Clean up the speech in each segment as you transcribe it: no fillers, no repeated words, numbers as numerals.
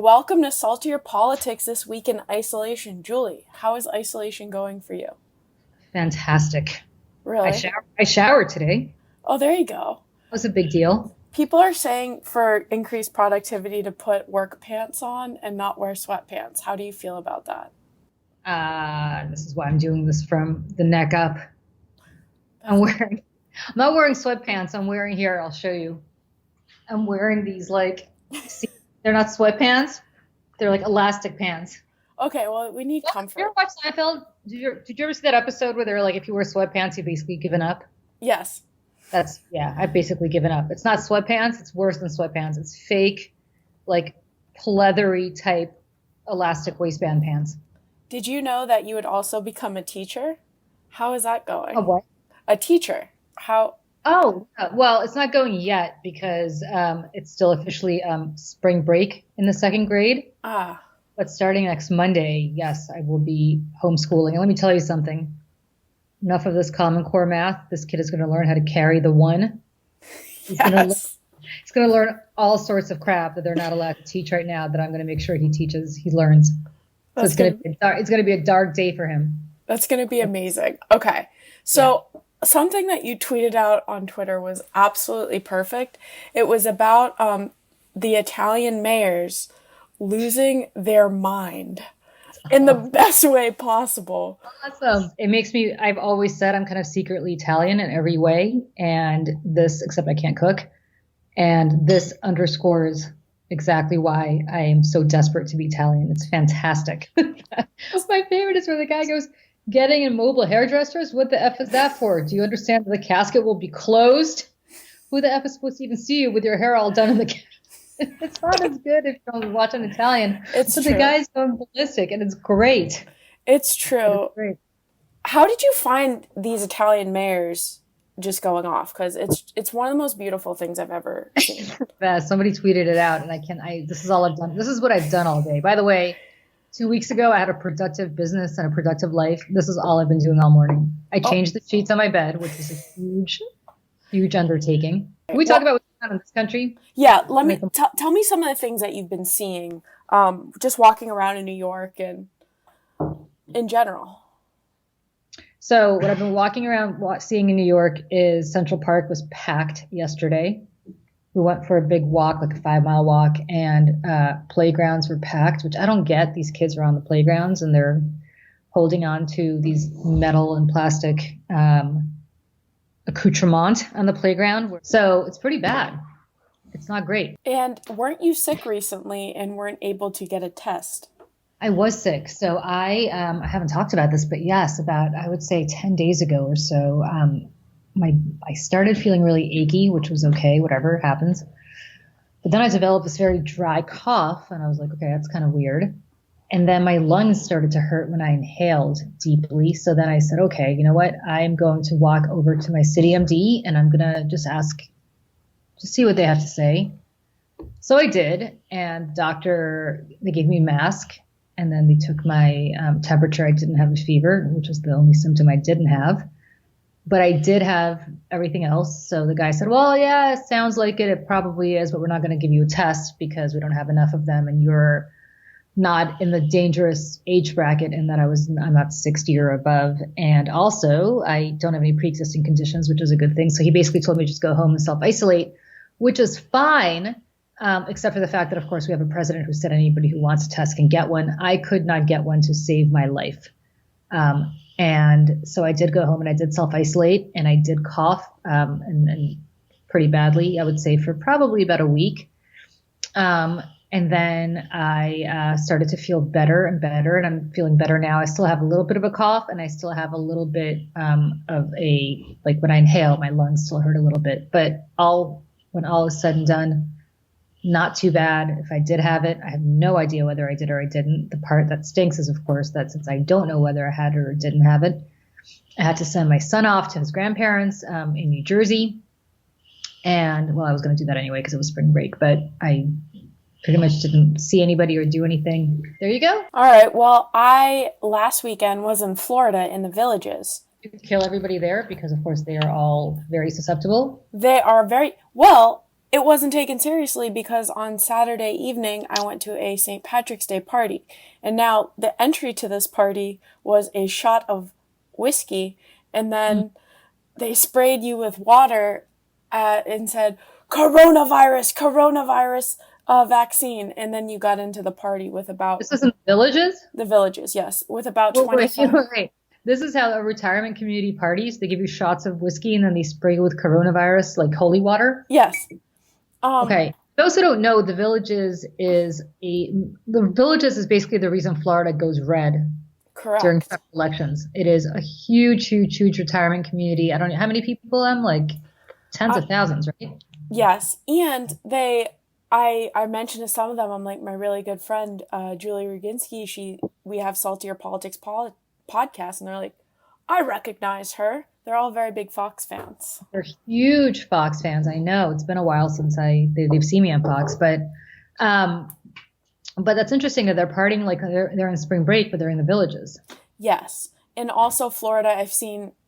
welcome to Saltier Politics this week in isolation. Julie, how is isolation going for you? Fantastic. Really? I showered today. Oh, there you go. That was a big deal. People are saying for increased productivity to put work pants on and not wear sweatpants. How do you feel about that? This is why I'm doing this from the neck up. I'm That's wearing, I'm not wearing sweatpants. I'm wearing here. I'll show you. I'm wearing these see, they're not sweatpants. They're like elastic pants. okay, well, we need Well, you comfort. ever watch Seinfeld? Did you ever see that episode where they're like, if you wear sweatpants, you've basically given up? Yes. Yeah, I've basically given up. It's not sweatpants. It's worse than sweatpants. It's fake, like pleathery type elastic waistband pants. Did you know that you would also become a teacher? How is that Oh, going? what? A teacher. How? Oh, well, it's not going yet because it's still officially spring break in the second grade. Ah, But starting next Monday, yes, I will be homeschooling. And let me tell you something. Enough of this Common Core math. This kid is going to learn how to carry the one. yes. He's going to learn all sorts of crap that they're not allowed to teach right now that I'm going to make sure he learns. So That's good. it's going to be a dark day for him. That's going to be amazing. Okay. Yeah. So, something that you tweeted out on Twitter was absolutely perfect. It was about the Italian mayors losing their mind in the best way possible. Awesome. I've always said I'm kind of secretly Italian in every way. Except I can't cook. And this underscores exactly why I am so desperate to be Italian. It's fantastic. That's my favorite is where the guy goes, getting immobile hairdressers? What the F is that for? Do you understand that the casket will be closed? Who the F is supposed to even see you with your hair all done in the casket? It's not as good if you don't watch an Italian. It's But the true. guy's going ballistic and it's great. It's It's true. great. How did you find these Italian mayors just going off? Because it's one of the most beautiful things I've ever seen. Somebody tweeted it out and this is all I've done. This is what I've done all day. By the way, 2 weeks ago, I had a productive business and a productive life. This is all I've been doing all morning. I Oh, changed the sheets on my bed, which is a huge, huge undertaking. Can we talk well, about what's going on in this country? yeah. Let Make me them- tell me some of the things that you've been seeing, just walking around in New York and in general. So what I've been walking around seeing in New York is Central Park was packed yesterday. We went for a big walk, like a 5 mile walk, and playgrounds were packed, which I don't get. These kids are on the playgrounds and they're holding on to these metal and plastic accoutrement on the playground. So it's pretty bad. It's not great. And weren't you sick recently and weren't able to get a test? I was sick. So I haven't talked about this, but yes, about, I would say 10 days ago or so, I started feeling really achy, which was okay, whatever happens. But then I developed this very dry cough and I was like, okay, that's kind of weird. And then my lungs started to hurt when I inhaled deeply. So then I said, okay, you know what? I'm going to walk over to my city MD and I'm going to just see what they have to say. So I did. And they gave me a mask and then they took my temperature. I didn't have a fever, which was the only symptom I didn't have. But I did have everything else. So the guy said, well, yeah, it sounds like it. It probably is, but we're not going to give you a test because we don't have enough of them. And you're not in the dangerous age bracket in that I'm not 60 or above. And also I don't have any pre-existing conditions, which is a good thing. So he basically told me just go home and self-isolate, which is fine. Except for the fact that, of course, we have a president who said anybody who wants a test can get one. I could not get one to save my life. And so I did go home and I did self-isolate and I did cough and pretty badly, I would say, for probably about a week. And then I started to feel better and better, and I'm feeling better now. I still have a little bit of a cough, and I still have a little bit like when I inhale, my lungs still hurt a little bit. But when all is said and done, not too bad. If I did have it, I have no idea whether I did or I didn't. The part that stinks is, of course, that since I don't know whether I had it or didn't have it, I had to send my son off to his grandparents in New Jersey. And, well, I was going to do that anyway because it was spring break, but I pretty much didn't see anybody or do anything. There you go. All right. Well, I last weekend was in Florida in the Villages. You could kill everybody there because, of course, they are all very susceptible. They are very well. it wasn't taken seriously because on Saturday evening I went to a St. Patrick's Day party. And now the entry to this party was a shot of whiskey, and then they sprayed you with water and said, coronavirus, coronavirus vaccine. And then you got into the party with about This is in villages? the villages, yes, with about Well, 25. wait. This is how a retirement community parties, they give you shots of whiskey and then they spray you with coronavirus, like holy water. Yes. Okay. Those who don't know, the Villages is basically the reason Florida goes red during Correct. elections. It is a huge, huge, huge retirement community. I don't know how many people, like tens of thousands, right? Yes. And I mentioned to some of them, I'm like, my really good friend, Julie Ruginski, we have Saltier Politics podcast, and they're like, I recognize her. They're all very big Fox fans. They're huge Fox fans. I know it's been a while since they've seen me on Fox, but that's interesting that they're partying like they're in spring break, but they're in the Villages. Yes. And also Florida,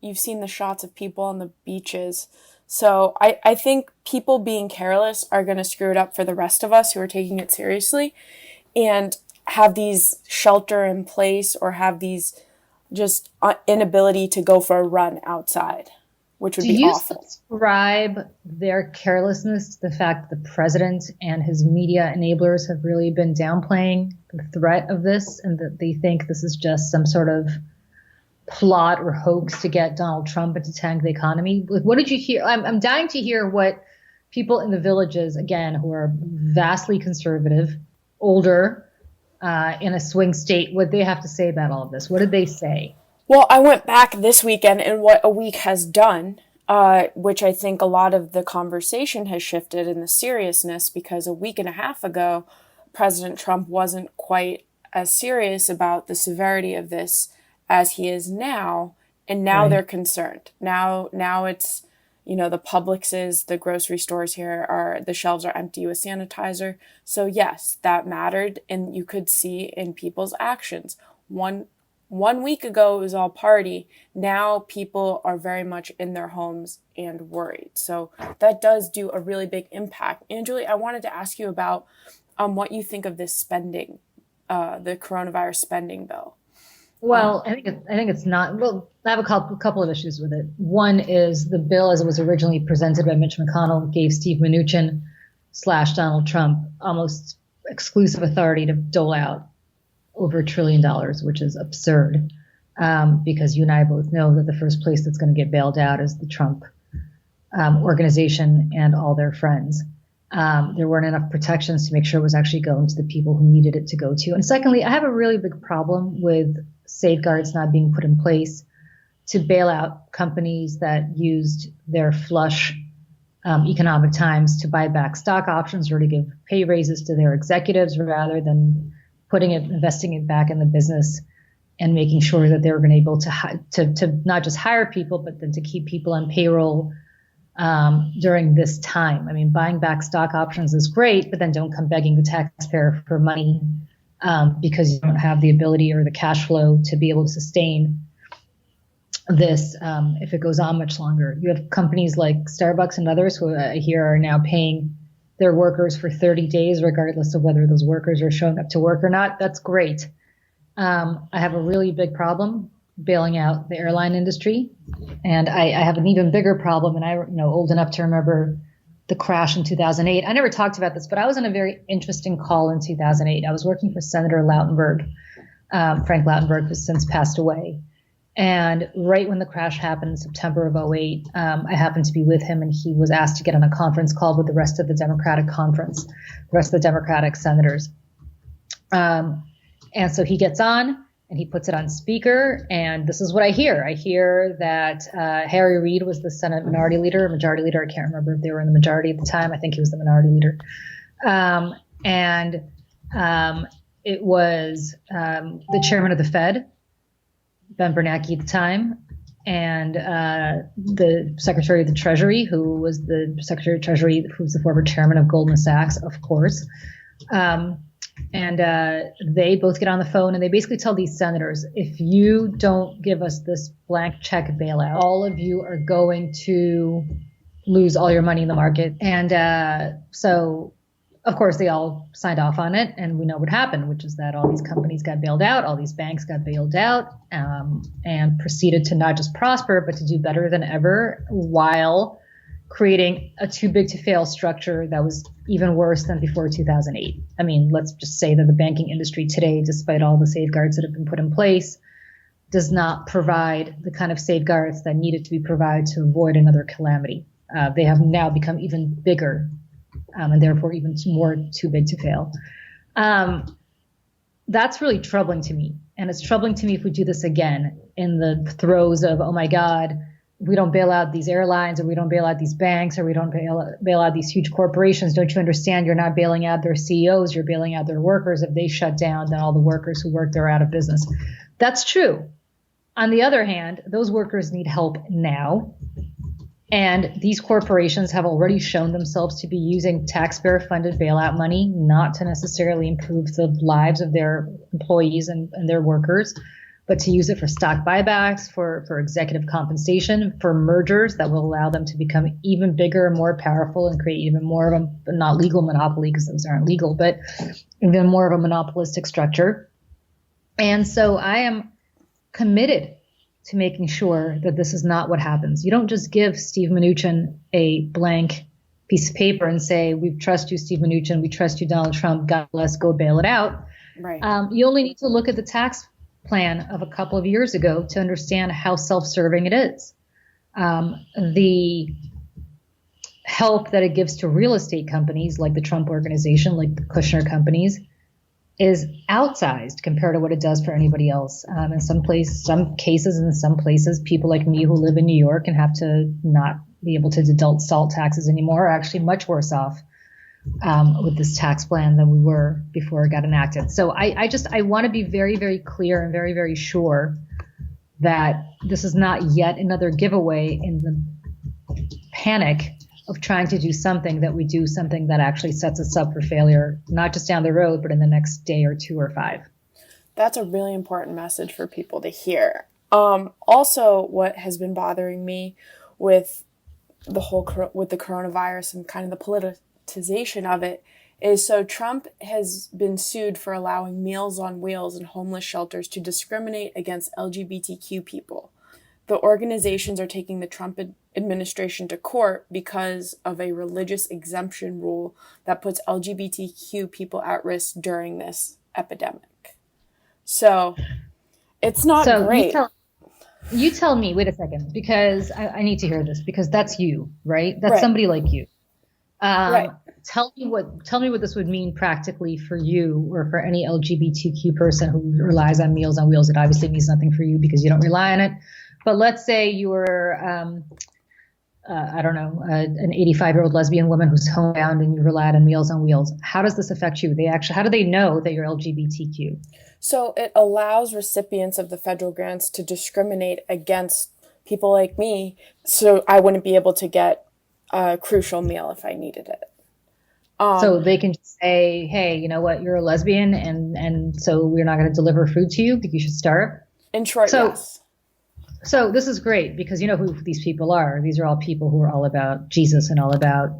you've seen the shots of people on the beaches. So I think people being careless are going to screw it up for the rest of us who are taking it seriously and have these shelter in place or have these just inability to go for a run outside, which would Do be you awful. subscribe their carelessness to the fact that the president and his media enablers have really been downplaying the threat of this and that they think this is just some sort of plot or hoax to get Donald Trump and to tank the economy? Like, what did you hear? I'm dying to hear what people in the Villages, again, who are vastly conservative, older, in a swing state, what they have to say about all of this. What did they say? Well, I went back this weekend and what a week has done, which I think a lot of the conversation has shifted in the seriousness, because a week and a half ago, President Trump wasn't quite as serious about the severity of this as he is now. And now Right. they're concerned. Now it's, the Publixes, the grocery stores here the shelves are empty with sanitizer. So yes, that mattered. And you could see in people's actions. One week ago, it was all party. Now people are very much in their homes and worried. So that does do a really big impact. And Julie, I wanted to ask you about what you think of this spending, the coronavirus spending bill. Well, I think it's not. Well, I have a couple of issues with it. One is the bill, as it was originally presented by Mitch McConnell, gave Steve Mnuchin / Donald Trump almost exclusive authority to dole out over $1 trillion, which is absurd. Because you and I both know that the first place that's going to get bailed out is the Trump organization and all their friends. There weren't enough protections to make sure it was actually going to the people who needed it to go to. And secondly, I have a really big problem with safeguards not being put in place to bail out companies that used their flush economic times to buy back stock options or to give pay raises to their executives rather than investing it back in the business and making sure that they were going to be able to not just hire people, but then to keep people on payroll during this time. I mean, buying back stock options is great, but then don't come begging the taxpayer for money because you don't have the ability or the cash flow to be able to sustain this if it goes on much longer. You have companies like Starbucks and others who I hear are now paying their workers for 30 days, regardless of whether those workers are showing up to work or not. That's great. I have a really big problem bailing out the airline industry. And I have an even bigger problem. And old enough to remember the crash in 2008. I never talked about this, but I was on a very interesting call in 2008. I was working for Senator Lautenberg, Frank Lautenberg, who's since passed away. And right when the crash happened in September of 2008, I happened to be with him, and he was asked to get on a conference call with the rest of the Democratic conference, the rest of the Democratic senators. And so he gets on and he puts it on speaker. And this is what I hear. I hear that Harry Reid was the Senate minority leader, majority leader. I can't remember if they were in the majority at the time. I think he was the minority leader. It was the chairman of the Fed, Ben Bernanke at the time, and the Secretary of the Treasury, who was the Secretary of Treasury, who's the former chairman of Goldman Sachs, of course. And they both get on the phone and they basically tell these senators, if you don't give us this blank check bailout, all of you are going to lose all your money in the market. And so, of course, they all signed off on it. And we know what happened, which is that all these companies got bailed out, all these banks got bailed out, and proceeded to not just prosper, but to do better than ever while creating a too big to fail structure that was even worse than before 2008. I mean, let's just say that the banking industry today, despite all the safeguards that have been put in place, does not provide the kind of safeguards that needed to be provided to avoid another calamity. They have now become even bigger, and therefore even more too big to fail. That's really troubling to me. And it's troubling to me if we do this again in the throes of, oh my God, we don't bail out these airlines, or we don't bail out these banks, or we don't bail out these huge corporations. Don't you understand? You're not bailing out their CEOs, you're bailing out their workers. If they shut down, then all the workers who work there are out of business. That's true. On the other hand, those workers need help now. And these corporations have already shown themselves to be using taxpayer-funded bailout money not to necessarily improve the lives of their employees and their workers, but to use it for stock buybacks, for executive compensation, for mergers that will allow them to become even bigger and more powerful and create even more of a, not legal monopoly, because those aren't legal, but even more of a monopolistic structure. And so I am committed to making sure that this is not what happens. You don't just give Steve Mnuchin a blank piece of paper and say, we trust you, Steve Mnuchin, we trust you, Donald Trump, God bless, go bail it out. Right. You only need to look at the tax plan of a couple of years ago to understand how self-serving it is. The help that it gives to real estate companies like the Trump Organization, like the Kushner companies, is outsized compared to what it does for anybody else. In some cases, in some places, people like me who live in New York and have to not be able to deduct salt taxes anymore are actually much worse off with this tax plan than we were before it got enacted. So I want to be very, very clear and very, very sure that this is not yet another giveaway in the panic of trying to do something that actually sets us up for failure, not just down the road, but in the next day or 2 or 5. That's a really important message for people to hear. Also, what has been bothering me with the coronavirus and kind of the politicization of it is, so Trump has been sued for allowing Meals on Wheels and homeless shelters to discriminate against LGBTQ people. The organizations are taking the Trump administration to court because of a religious exemption rule that puts LGBTQ people at risk during this epidemic. So it's not great. You tell me, wait a second, because I need to hear this, because that's you, right? That's right. Somebody like you. Right. Tell me what this would mean practically for you or for any LGBTQ person who relies on Meals on Wheels. It obviously means nothing for you because you don't rely on it. But let's say you were, I don't know, an 85-year-old lesbian woman who's homebound and you relied on Meals on Wheels. How does this affect you? How do they know that you're LGBTQ? So it allows recipients of the federal grants to discriminate against people like me, so I wouldn't be able to get a crucial meal if I needed it. So they can just say, hey, you know what, you're a lesbian, and so we're not going to deliver food to you because you should starve? In short, yes. So this is great because you know who these people are. These are all people who are all about Jesus and all about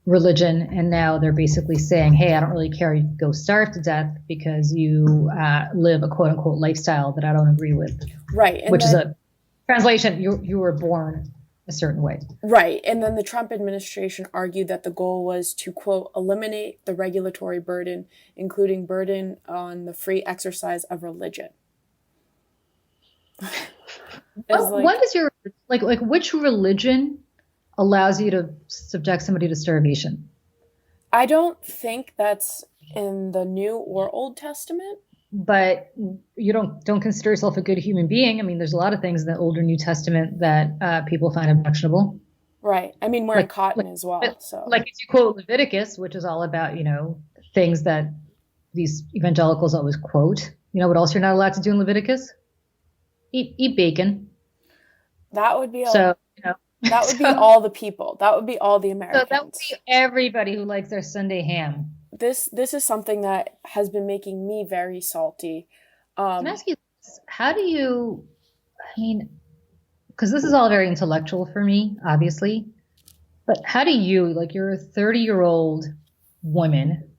religion. And now they're basically saying, hey, I don't really care. You go starve to death because you live a quote unquote lifestyle that I don't agree with. Right. Which is a translation. You were born a certain way. Right. And then the Trump administration argued that the goal was to, quote, eliminate the regulatory burden, including burden on the free exercise of religion. What is your which religion allows you to subject somebody to starvation? I don't think that's in the New or Old Testament. But you don't consider yourself a good human being. I mean, there's a lot of things in the Old or New Testament that people find objectionable. Right. I mean, wearing cotton as well. So, like if you quote Leviticus, which is all about things that these evangelicals always quote. You know what else you're not allowed to do in Leviticus? Eat bacon. That would be that would be all the people. That would be all the Americans. So that would be everybody who likes their Sunday ham. This is something that has been making me very salty. Can I ask you this? How do you? I mean, because this is all very intellectual for me, obviously, but how do you, like, you're a 30-year-old woman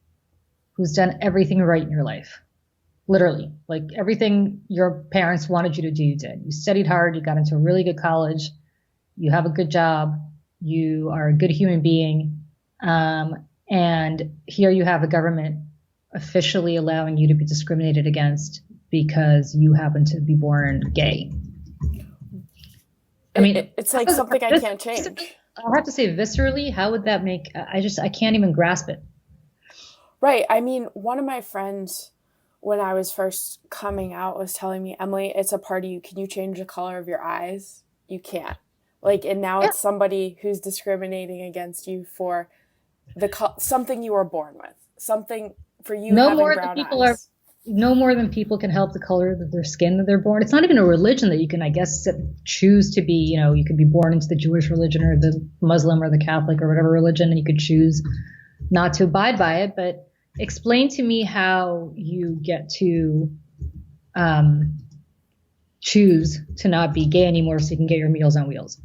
who's done everything right in your life, literally, like everything your parents wanted you to do, you did. You studied hard, you got into a really good college, you have a good job, you are a good human being, and here you have a government officially allowing you to be discriminated against because you happen to be born gay. I mean, it's like something I can't change. I'll have to say viscerally, how would that make, I can't even grasp it. Right. I mean, one of my friends, when I was first coming out, was telling me, Emily, it's a part of you. Can you change the color of your eyes? You can't. Like, and now it's somebody who's discriminating against you for something you were born with, something for you having brown eyes. No more than people can help the color of their skin that they're born. It's not even a religion that you can, I guess, choose to be, you could be born into the Jewish religion or the Muslim or the Catholic or whatever religion, and you could choose not to abide by it. But explain to me how you get to choose to not be gay anymore so you can get your Meals on Wheels.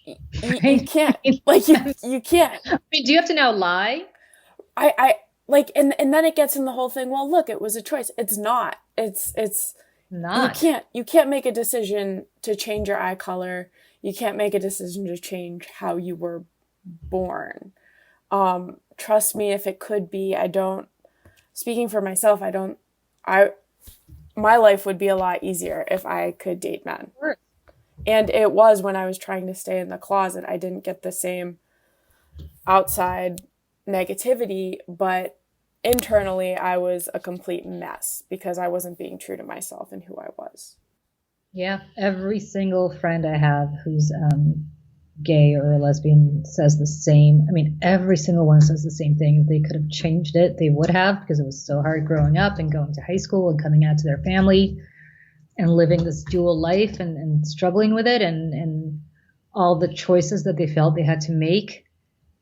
You can't. Like, you can't. I mean, do you have to now lie? I like, and then it gets in the whole thing. Well, look, it was a choice. It's not. It's not. You can't make a decision to change your eye color. You can't make a decision to change how you were born. Trust me, if it could be, speaking for myself, my life would be a lot easier if I could date men. Sure. And it was when I was trying to stay in the closet. I didn't get the same outside negativity, but internally I was a complete mess because I wasn't being true to myself and who I was. Yeah, every single friend I have who's gay or a lesbian says the same. I mean, every single one says the same thing. If they could have changed it, they would have, because it was so hard growing up and going to high school and coming out to their family and living this dual life and struggling with it and all the choices that they felt they had to make.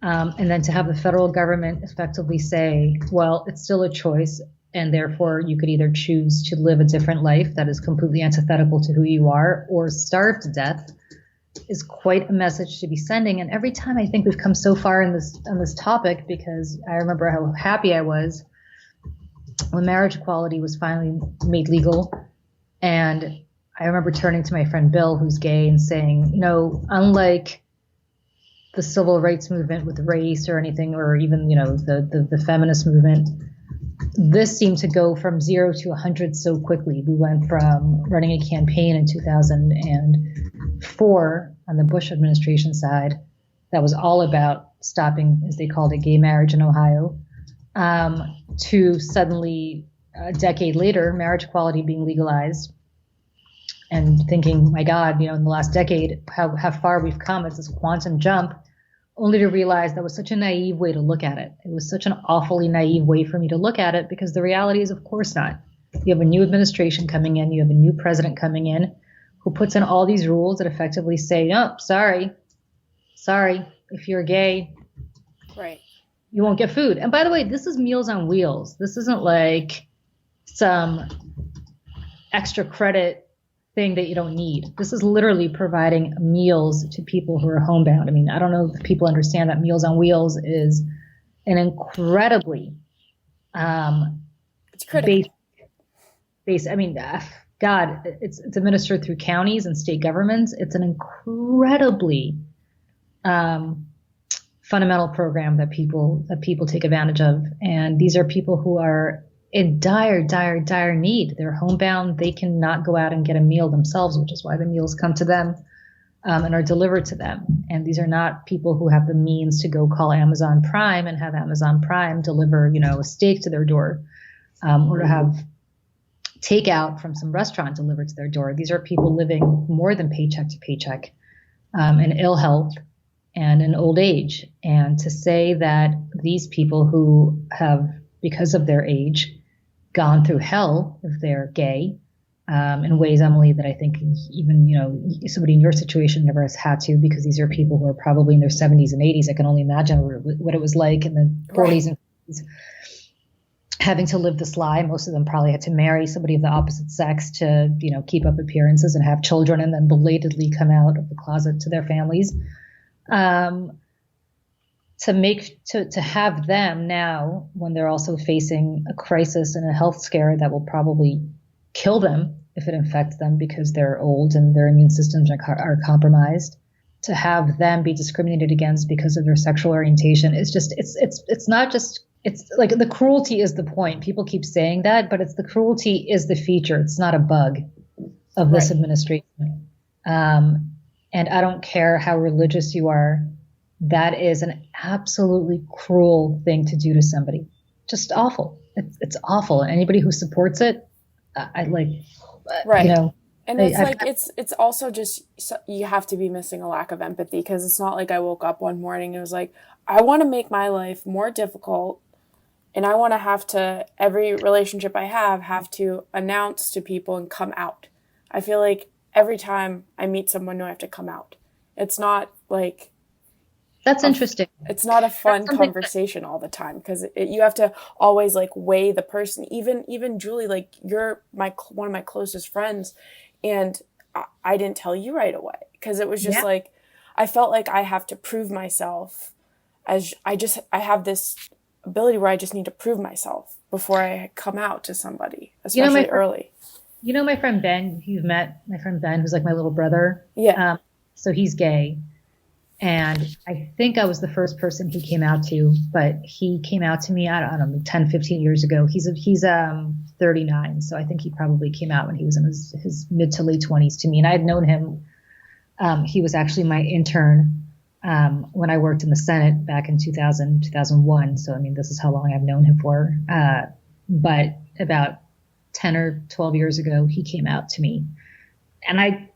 And then to have the federal government effectively say, well, it's still a choice, and therefore you could either choose to live a different life that is completely antithetical to who you are or starve to death, is quite a message to be sending. And every time I think we've come so far on this topic, because I remember how happy I was when marriage equality was finally made legal. And I remember turning to my friend Bill, who's gay, and saying, unlike the civil rights movement with race or anything, or even, the feminist movement, this seemed to go from 0 to 100 so quickly. We went from running a campaign in 2004 on the Bush administration side that was all about stopping, as they called it, gay marriage in Ohio, to suddenly a decade later, marriage equality being legalized, and thinking, my God, in the last decade, how far we've come. It's this quantum jump, only to realize that was such a naive way to look at it. It was such an awfully naive way for me to look at it, because the reality is, of course not. You have a new administration coming in. You have a new president coming in who puts in all these rules that effectively say, oh, sorry, if you're gay, right, you won't get food. And by the way, this is Meals on Wheels. This isn't like some extra credit thing that you don't need. This is literally providing meals to people who are homebound. I mean, I don't know if people understand that Meals on Wheels is an incredibly it's critical. base. I mean, God, it's administered through counties and state governments. It's an incredibly fundamental program that people take advantage of. And these are people who are in dire need. They're homebound. They cannot go out and get a meal themselves, which is why the meals come to them and are delivered to them. And these are not people who have the means to go call Amazon Prime and have Amazon Prime deliver, a steak to their door, or to have takeout from some restaurant delivered to their door. These are people living more than paycheck to paycheck, in ill health and in old age. And to say that these people who have, because of their age, gone through hell if they're gay, in ways, Emily, that I think even, somebody in your situation never has had to, because these are people who are probably in their 70s and 80s. I can only imagine what it was like in the 40s and 50s. having to live this lie. Most of them probably had to marry somebody of the opposite sex to, keep up appearances and have children and then belatedly come out of the closet to their families. To have them now, when they're also facing a crisis and a health scare that will probably kill them if it infects them because they're old and their immune systems are compromised, to have them be discriminated against because of their sexual orientation is just, it's not just, it's like the cruelty is the point. People keep saying that, but it's the cruelty is the feature. It's not a bug of this administration. And I don't care how religious you are. That is an absolutely cruel thing to do to somebody. Just awful. It's awful. Anybody who supports it, I like, right. And it's also just, you have to be missing a lack of empathy, because it's not like I woke up one morning and it was like, I want to make my life more difficult, and I want to have to, every relationship I have to announce to people and come out. I feel like every time I meet someone new, I have to come out. It's not like... That's interesting. It's not a fun conversation all the time, because you have to always like weigh the person. Even Julie, like you're one of my closest friends, and I didn't tell you right away because it was just like I felt like I have to prove myself, as I have this ability where I just need to prove myself before I come out to somebody, especially early. My friend Ben, you've met my friend Ben, who's like my little brother. Yeah. So he's gay. And I think I was the first person he came out to, but he came out to me, I don't know, 10, 15 years ago. He's 39. So I think he probably came out when he was in his mid to late 20s to me. And I had known him. He was actually my intern when I worked in the Senate back in 2000, 2001. So, I mean, this is how long I've known him for. But about 10 or 12 years ago, he came out to me. And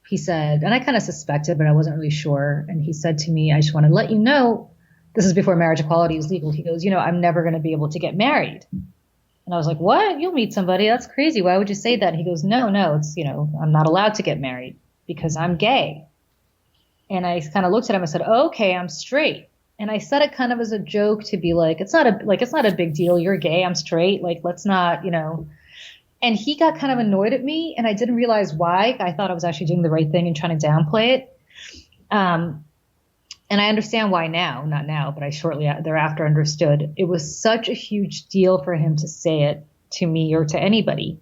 he said, and I kind of suspected, but I wasn't really sure. And he said to me, I just want to let you know, this is before marriage equality was legal. He goes, I'm never going to be able to get married. And I was like, what? You'll meet somebody. That's crazy. Why would you say that? And he goes, no, it's, I'm not allowed to get married because I'm gay. And I kind of looked at him and said, oh, okay, I'm straight. And I said it kind of as a joke to be like, it's not a big deal. You're gay. I'm straight. Like, let's not, And he got kind of annoyed at me, and I didn't realize why. I thought I was actually doing the right thing and trying to downplay it. And I understand why now, not now, but I shortly thereafter understood. It was such a huge deal for him to say it to me or to anybody.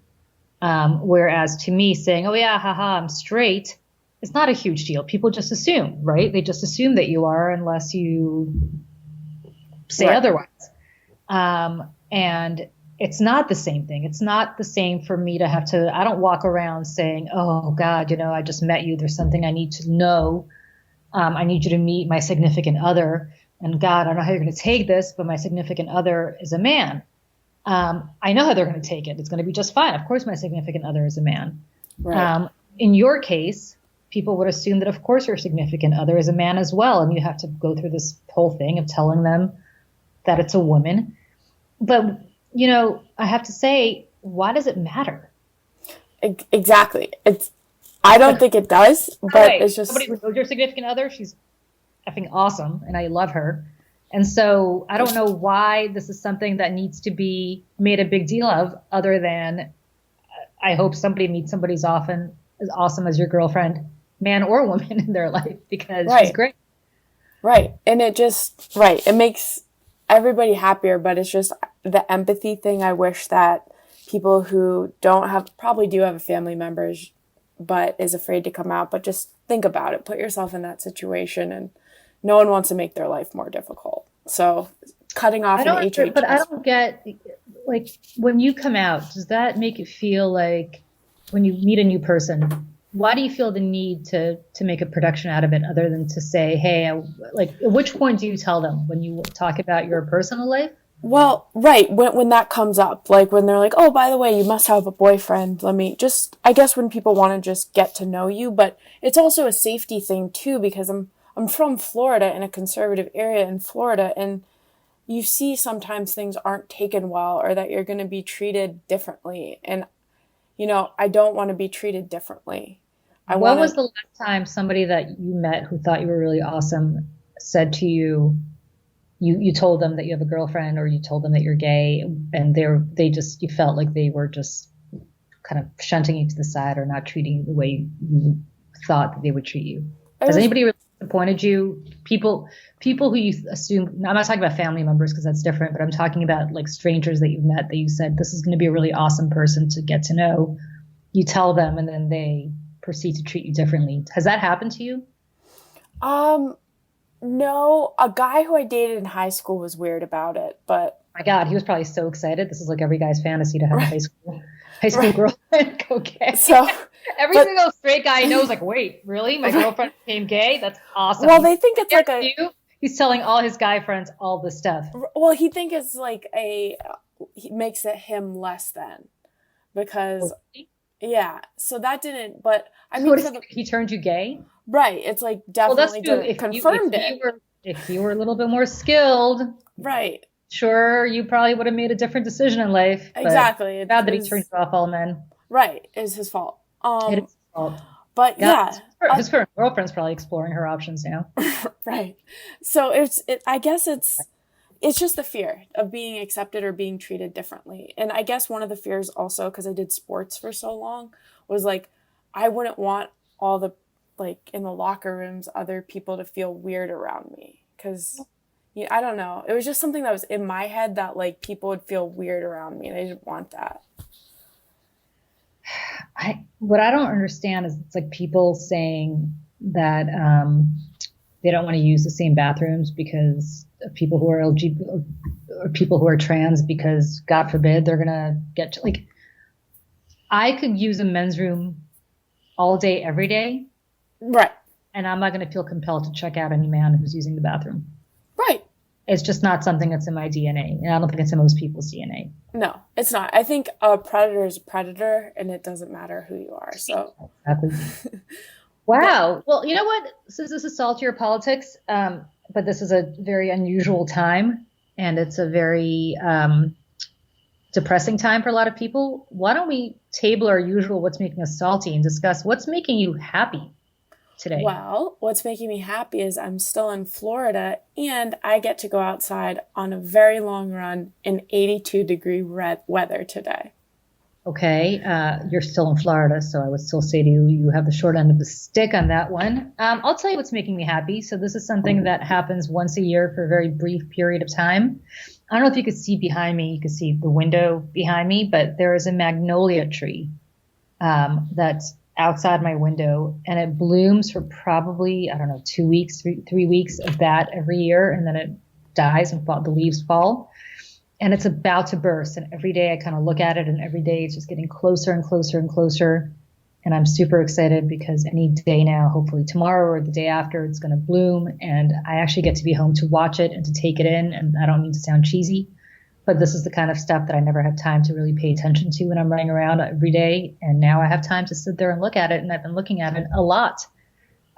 Whereas to me saying, oh yeah, haha, I'm straight, it's not a huge deal. People just assume, right? They just assume that you are unless you say otherwise. And it's not the same thing. It's not the same for me to have to, I don't walk around saying, oh God, I just met you. There's something I need to know. I need you to meet my significant other. And God, I don't know how you're going to take this, but my significant other is a man. I know how they're going to take it. It's going to be just fine. Of course, my significant other is a man. Right. In your case, people would assume that, of course, your significant other is a man as well. And you have to go through this whole thing of telling them that it's a woman. But I have to say, why does it matter? Exactly. I don't think it does, but it's just... Somebody who knows your significant other, she's effing awesome, and I love her. And so I don't know why this is something that needs to be made a big deal of, other than I hope somebody meets somebody as awesome as your girlfriend, man or woman, in their life, because she's great. Right. And it makes everybody happier, but it's just the empathy thing. I wish that people who probably do have a family member but is afraid to come out, but just think about it. Put yourself in that situation, and no one wants to make their life more difficult. So cutting off an HHS. But I don't get, like, when you come out, does that make it feel like when you meet a new person, why do you feel the need to make a production out of it, other than to say, hey, at which point do you tell them when you talk about your personal life? Well, right. When that comes up, like when they're like, oh, by the way, you must have a boyfriend. I guess when people want to just get to know you, but it's also a safety thing too, because I'm from Florida, in a conservative area in Florida, and you see sometimes things aren't taken well, or that you're going to be treated differently. And, I don't want to be treated differently. When was the last time somebody that you met who thought you were really awesome said to you, you told them that you have a girlfriend or you told them that you're gay, and you felt like they were just kind of shunting you to the side or not treating you the way you thought that they would treat you? It Has was anybody really disappointed you? People who you assume, I'm not talking about family members because that's different, but I'm talking about like strangers that you've met that you said, this is going to be a really awesome person to get to know. You tell them and then they proceed to treat you differently. Has that happened to you? um no, a guy who I dated in high school was weird about it, but My God, he was probably so excited. This is like every guy's fantasy to have a right, high school right. girlfriend go gay. So, Every but single straight guy knows, like, wait, really? My right. girlfriend became gay? That's awesome. Well, they think it's like a He's telling all his guy friends all this stuff. well, he think it's like a he makes it him less than because yeah. So that didn't, but I mean What for is the he turned you gay? right, it's like Well, that's definitely true. didn't confirmed it. If you were a little bit more skilled, Right. sure, you probably would have made a different decision in life. But Exactly. bad that he turned you off all men. Right, is his fault. It is his fault. But Yeah, yeah, his current girlfriend's probably exploring her options now. right. So I guess it's just the fear of being accepted or being treated differently. And I guess one of the fears also, because I did sports for so long, was like I wouldn't want all the like in the locker rooms other people to feel weird around me because yeah, I don't know. It was just something that was in my head that like people would feel weird around me, and I didn't want that. What I don't understand is it's like people saying that they don't want to use the same bathrooms because of people who are LGBT or people who are trans because God forbid they're gonna get like I could use a men's room all day every day Right. and I'm not gonna feel compelled to check out any man who's using the bathroom. Right. It's just not something that's in my DNA, and I don't think it's in most people's DNA. No, it's not. I think a predator is a predator, and it doesn't matter who you are. So, Exactly. but Wow. Well, you know what? Since this is Saltier Politics, but this is a very unusual time, and it's a very depressing time for a lot of people. Why don't we table our usual what's making us salty and discuss what's making you happy today? well, what's making me happy is I'm still in Florida, and I get to go outside on a very long run in 82-degree weather today. Okay, you're still in Florida, so I would still say to you, you have the short end of the stick on that one. I'll tell you what's making me happy. So this is something that happens once a year for a very brief period of time. I don't know if you could see behind me. You could see the window behind me, but there is a magnolia tree that's outside my window, and it blooms for probably, I don't know, 2 weeks, 3 weeks of that every year, and then it dies and the leaves fall. And it's about to burst. And every day I kind of look at it, and every day it's just getting closer and closer and closer. And I'm super excited because any day now, hopefully tomorrow or the day after, it's going to bloom. And I actually get to be home to watch it and to take it in. And I don't mean to sound cheesy, but this is the kind of stuff that I never have time to really pay attention to when I'm running around every day. And now I have time to sit there and look at it. And I've been looking at it a lot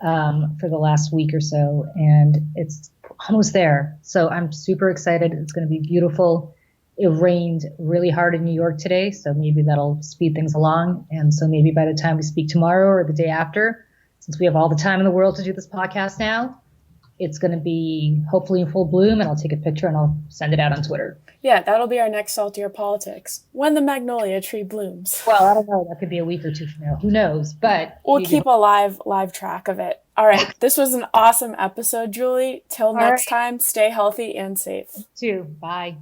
for the last week or so. And it's almost there. So I'm super excited. It's going to be beautiful. It rained really hard in New York today, so maybe that'll speed things along. And so maybe by the time we speak tomorrow or the day after, since we have all the time in the world to do this podcast now, it's going to be hopefully in full bloom, and I'll take a picture and I'll send it out on Twitter. Yeah, that'll be our next Saltier Politics, when the magnolia tree blooms. Well, I don't know. That could be a week or two from now. Who knows? But We'll keep a live track of it. All right, this was an awesome episode, Julie. Till next time, stay healthy and safe. too. Bye.